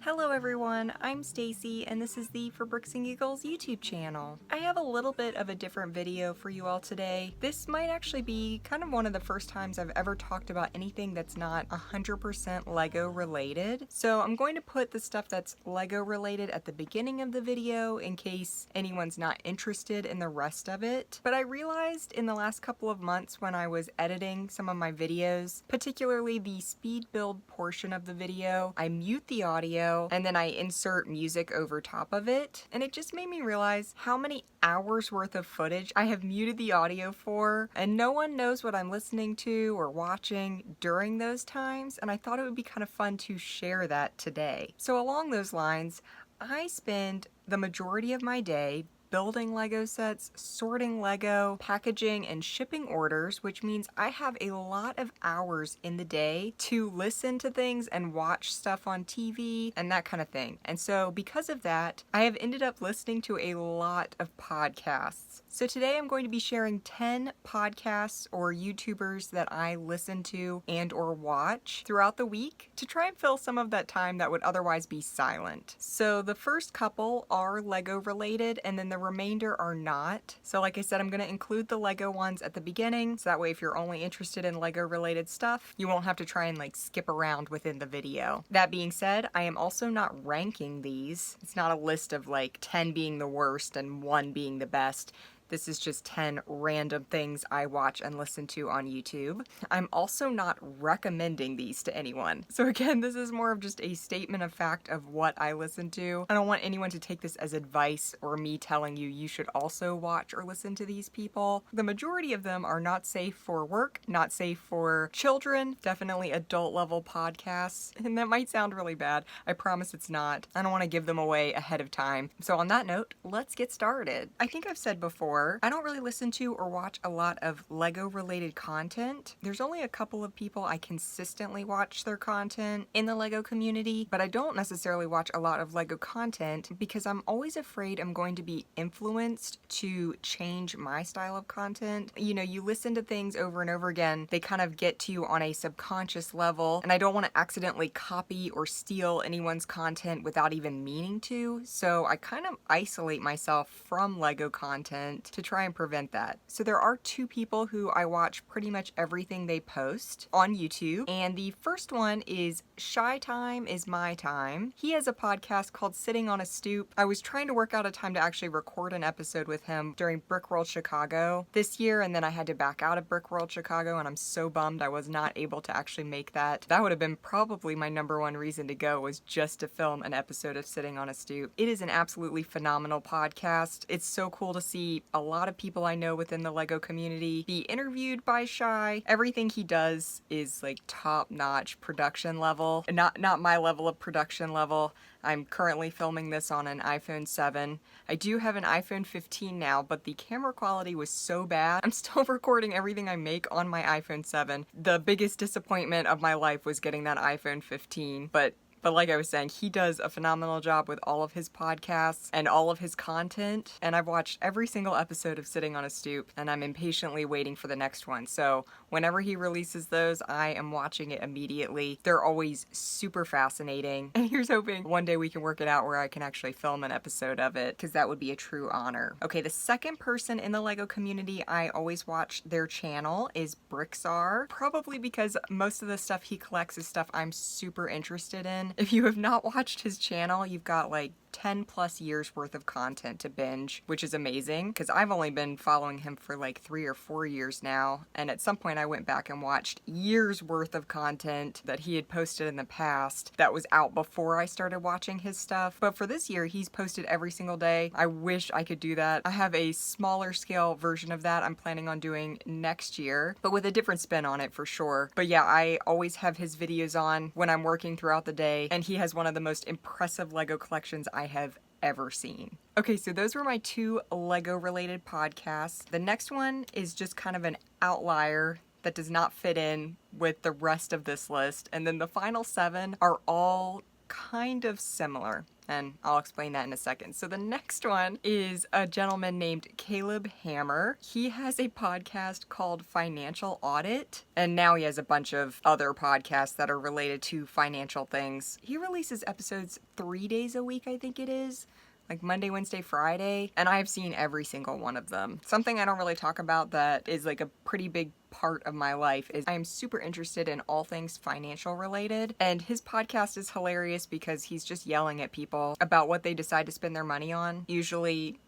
Hello everyone, I'm Stacy and this is the For Bricks and Giggles YouTube channel. I have a little bit of a different video for you all today. This might actually be kind of one of the first times I've ever talked about anything that's not 100% Lego related. So I'm going to put the stuff that's Lego related at the beginning of the video in case anyone's not interested in the rest of it. But I realized in the last couple of months when I was editing some of my videos, particularly the speed build portion of the video, I mute the audio and then I insert music over top of it, and it just made me realize how many hours worth of footage I have muted the audio for, and no one knows what I'm listening to or watching during those times, and I thought it would be kind of fun to share that today. So along those lines, I spend the majority of my day building Lego sets, sorting Lego, packaging, and shipping orders, which means I have a lot of hours in the day to listen to things and watch stuff on TV and that kind of thing. And so because of that, I have ended up listening to a lot of podcasts. So today I'm going to be sharing 10 podcasts or YouTubers that I listen to and or watch throughout the week to try and fill some of that time that would otherwise be silent. So the first couple are Lego related, and then the remainder are not. So like I said, I'm going to include the Lego ones at the beginning, so that way if you're only interested in Lego related stuff, you won't have to try and like skip around within the video. That being said, I am also not ranking these. It's not a list of like 10 being the worst and 1 being the best. This is just 10 random things I watch and listen to on YouTube. I'm also not recommending these to anyone. So again, this is more of just a statement of fact of what I listen to. I don't want anyone to take this as advice or me telling you you should also watch or listen to these people. The majority of them are not safe for work, not safe for children, definitely adult level podcasts. And that might sound really bad. I promise it's not. I don't want to give them away ahead of time. So on that note, let's get started. I think I've said before, I don't really listen to or watch a lot of Lego related content. There's only a couple of people I consistently watch their content in the Lego community, but I don't necessarily watch a lot of Lego content because I'm always afraid I'm going to be influenced to change my style of content. You know, you listen to things over and over again, they kind of get to you on a subconscious level, and I don't want to accidentally copy or steal anyone's content without even meaning to, so I kind of isolate myself from Lego content to try and prevent that. So there are 2 people who I watch pretty much everything they post on YouTube, and the first one is ShyTimeIsMyTime. He has a podcast called Sitting on a Stoop. I was trying to work out a time to actually record an episode with him during Brick World Chicago this year, and then I had to back out of Brick World Chicago, and I'm so bummed I was not able to actually make that. That would have been probably my #1 reason to go, was just to film an episode of Sitting on a Stoop. It is an absolutely phenomenal podcast. It's so cool to see a lot of people I know within the Lego community be interviewed by Shy. Everything he does is like top-notch production level. Not my level of production level. I'm currently filming this on an iPhone 7. I do have an iPhone 15 now, but the camera quality was so bad. I'm still recording everything I make on my iPhone 7. The biggest disappointment of my life was getting that iPhone 15, but like I was saying, he does a phenomenal job with all of his podcasts and all of his content, and I've watched every single episode of Sitting on a Stoop, and I'm impatiently waiting for the next one. So whenever he releases those, I am watching it immediately. They're always super fascinating, and here's hoping one day we can work it out where I can actually film an episode of it, because that would be a true honor. Okay, the second person in the Lego community I always watch their channel is Bricktsar, probably because most of the stuff he collects is stuff I'm super interested in. If you have not watched his channel, you've got like 10 plus years worth of content to binge, which is amazing because I've only been following him for like 3 or 4 years now, and at some point I went back and watched years worth of content that he had posted in the past that was out before I started watching his stuff. But for this year, he's posted every single day. I wish I could do that. I have a smaller scale version of that I'm planning on doing next year, but with a different spin on it for sure. But yeah, I always have his videos on when I'm working throughout the day, and he has one of the most impressive Lego collections I have ever seen. Okay, so those were my 2 Lego related podcasts. The next one is just kind of an outlier that does not fit in with the rest of this list. And then the final 7 are all kind of similar. and I'll explain that in a second. So the next one is a gentleman named Caleb Hammer. He has a podcast called Financial Audit, and now he has a bunch of other podcasts that are related to financial things. He releases episodes 3 days a week, I think it is. Like Monday, Wednesday, Friday, and I've seen every single one of them. Something I don't really talk about that is like a pretty big part of my life is I am super interested in all things financial related, and his podcast is hilarious because he's just yelling at people about what they decide to spend their money on. Usually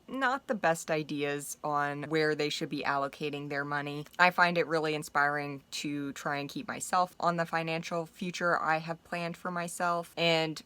not the best ideas on where they should be allocating their money. I find it really inspiring to try and keep myself on the financial future I have planned for myself, and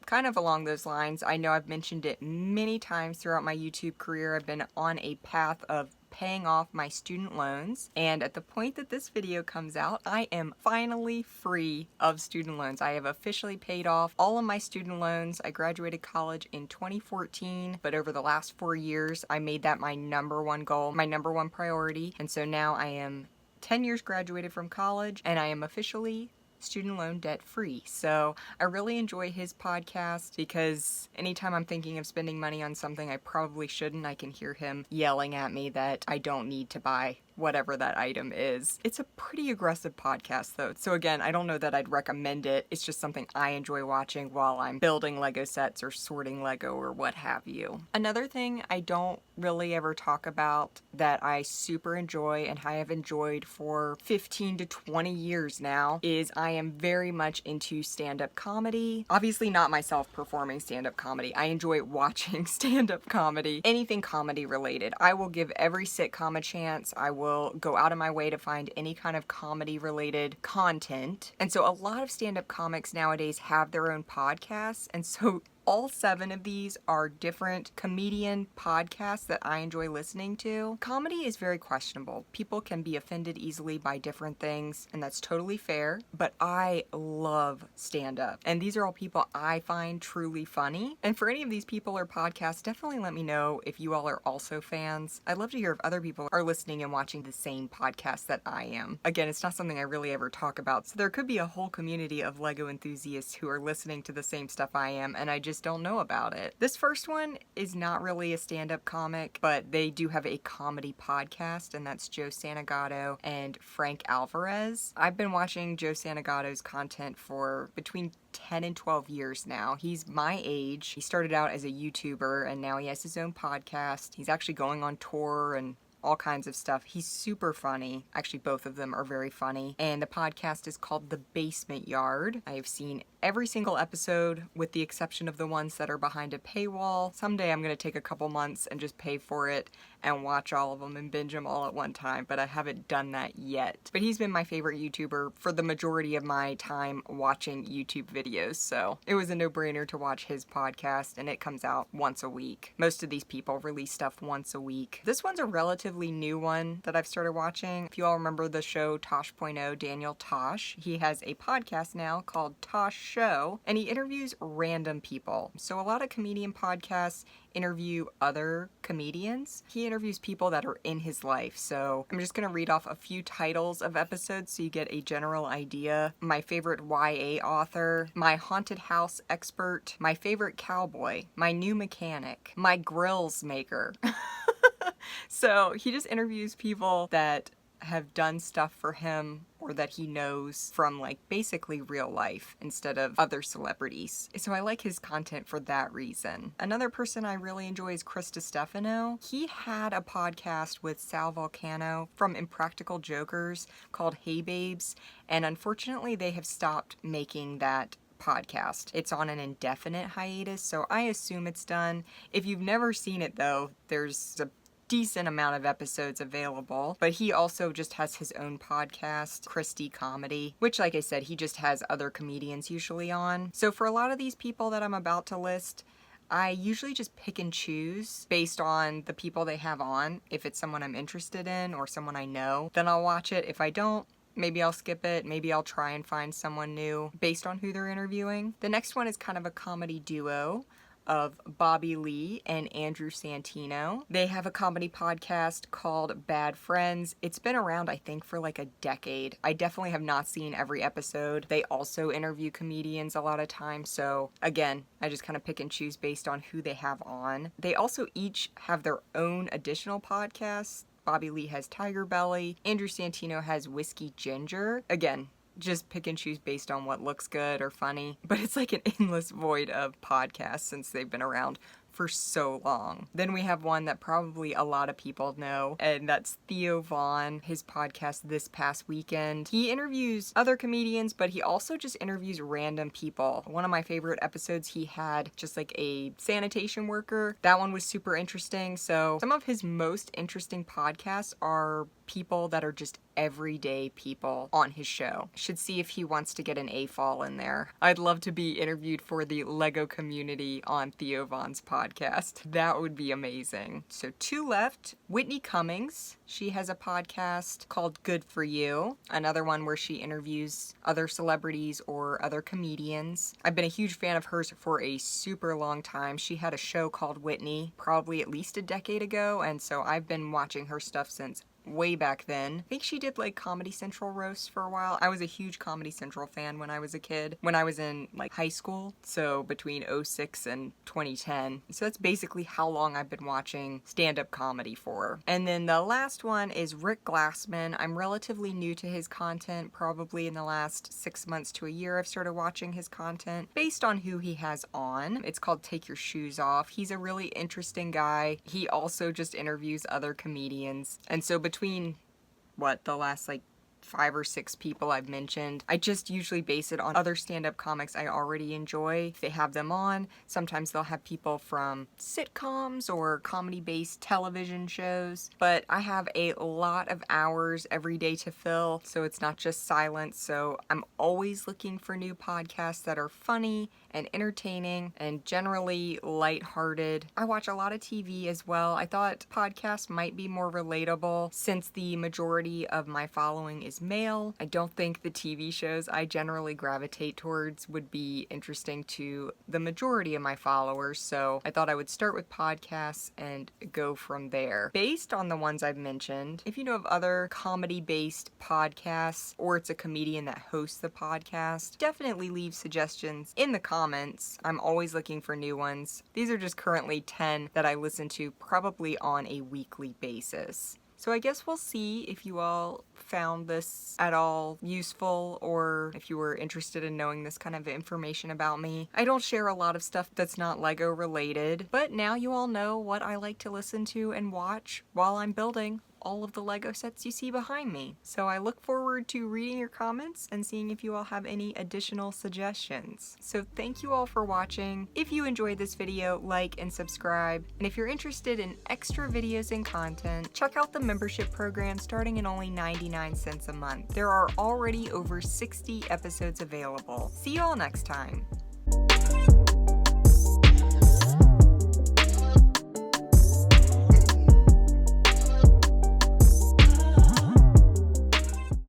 kind of along those lines, I know I've mentioned it many times throughout my YouTube career. I've been on a path of paying off my student loans, and at the point that this video comes out, I am finally free of student loans. I have officially paid off all of my student loans. I graduated college in 2014, but over the last 4 years, I made that my number one goal, my number one priority, and so now I am 10 years graduated from college, and I am officially student loan debt free. So I really enjoy his podcast because anytime I'm thinking of spending money on something I probably shouldn't, I can hear him yelling at me that I don't need to buy whatever that item is. It's a pretty aggressive podcast though. So again, I don't know that I'd recommend it. It's just something I enjoy watching while I'm building Lego sets or sorting Lego or what have you. Another thing I don't really ever talk about that I super enjoy and I have enjoyed for 15 to 20 years now is I am very much into stand-up comedy. Obviously not myself performing stand-up comedy. I enjoy watching stand-up comedy. Anything comedy related. I will give every sitcom a chance. I will go out of my way to find any kind of comedy related content. And so a lot of stand-up comics nowadays have their own podcasts, and so all 7 of these are different comedian podcasts that I enjoy listening to. Comedy is very questionable. People can be offended easily by different things, and that's totally fair, but I love stand-up. And these are all people I find truly funny. And for any of these people or podcasts, definitely let me know if you all are also fans. I'd love to hear if other people are listening and watching the same podcast that I am. Again, it's not something I really ever talk about, so there could be a whole community of Lego enthusiasts who are listening to the same stuff I am, and I just don't know about it. This first one is not really a stand-up comic, but they do have a comedy podcast, and that's Joe Santagato and Frank Alvarez. I've been watching Joe Santagato's content for between 10 and 12 years now. He's my age. He started out as a YouTuber, and now he has his own podcast. He's actually going on tour and all kinds of stuff. He's super funny. Actually, both of them are very funny. And the podcast is called The Basement Yard. I have seen every single episode with the exception of the ones that are behind a paywall. Someday I'm going to take a couple months and just pay for it and watch all of them and binge them all at one time, but I haven't done that yet. But he's been my favorite YouTuber for the majority of my time watching YouTube videos, so it was a no-brainer to watch his podcast, and it comes out once a week. Most of these people release stuff once a week. This one's a relatively new one that I've started watching. If you all remember the show Tosh.0, Daniel Tosh, he has a podcast now called Tosh Show, and he interviews random people. So a lot of comedian podcasts interview other comedians. He interviews people that are in his life. So I'm just going to read off a few titles of episodes so you get a general idea. My favorite YA author, my haunted house expert, my favorite cowboy, my new mechanic, my grills maker. So he just interviews people that have done stuff for him or that he knows from like basically real life instead of other celebrities. So I like his content for that reason. Another person I really enjoy is Distefano. He had a podcast with Sal Vulcano from Impractical Jokers called Hey Babes, and unfortunately they have stopped making that podcast. It's on an indefinite hiatus, so I assume it's done. If you've never seen it though, there's a decent amount of episodes available, but he also just has his own podcast, Christie Comedy, which like I said, he just has other comedians usually on. So for a lot of these people that I'm about to list, I usually just pick and choose based on the people they have on. If it's someone I'm interested in or someone I know, then I'll watch it. If I don't, maybe I'll skip it. Maybe I'll try and find someone new based on who they're interviewing. The next one is kind of a comedy duo. of Bobby Lee and Andrew Santino. They have a comedy podcast called Bad Friends. It's been around, I think, for like a decade. I definitely have not seen every episode. They also interview comedians a lot of times, so again, I just kind of pick and choose based on who they have on. They also each have their own additional podcasts. Bobby Lee has Tiger Belly. Andrew Santino has Whiskey Ginger. Again, just pick and choose based on what looks good or funny. But it's like an endless void of podcasts since they've been around for so long. Then we have one that probably a lot of people know, and that's Theo Vaughn, his podcast This Past Weekend. He interviews other comedians, but he also just interviews random people. One of my favorite episodes, he had just like a sanitation worker. That one was super interesting. So some of his most interesting podcasts are people that are just everyday people on his show. Should see if he wants to get an A-fall in there. I'd love to be interviewed for the Lego community on Theo Vaughn's podcast. That would be amazing. So 2 left. Whitney Cummings. She has a podcast called Good For You. Another one where she interviews other celebrities or other comedians. I've been a huge fan of hers for a super long time. She had a show called Whitney probably at least a decade ago, and so I've been watching her stuff since way back then. I think she did like Comedy Central roasts for a while. I was a huge Comedy Central fan when I was a kid, when I was in like high school, so between 2006 and 2010. So that's basically how long I've been watching stand-up comedy for. And then the last one is Rick Glassman. I'm relatively new to his content. Probably in the last 6 months to a year I've started watching his content based on who he has on. It's called Take Your Shoes Off. He's a really interesting guy. He also just interviews other comedians. And so between the last like 5 or 6 people I've mentioned, I just usually base it on other stand-up comics I already enjoy. If they have them on, sometimes they'll have people from sitcoms or comedy-based television shows, but I have a lot of hours every day to fill, so it's not just silence. So I'm always looking for new podcasts that are funny and entertaining and generally lighthearted. I watch a lot of TV as well. I thought podcasts might be more relatable since the majority of my following is male. I don't think the TV shows I generally gravitate towards would be interesting to the majority of my followers, so I thought I would start with podcasts and go from there. Based on the ones I've mentioned, if you know of other comedy-based podcasts or it's a comedian that hosts the podcast, definitely leave suggestions in the comments. I'm always looking for new ones. These are just currently 10 that I listen to probably on a weekly basis. So I guess we'll see if you all found this at all useful or if you were interested in knowing this kind of information about me. I don't share a lot of stuff that's not Lego related, but now you all know what I like to listen to and watch while I'm building all of the Lego sets you see behind me. So I look forward to reading your comments and seeing if you all have any additional suggestions. So thank you all for watching. If you enjoyed this video, like and subscribe. And if you're interested in extra videos and content, check out the membership program starting at only 99 cents a month. There are already over 60 episodes available. See you all next time.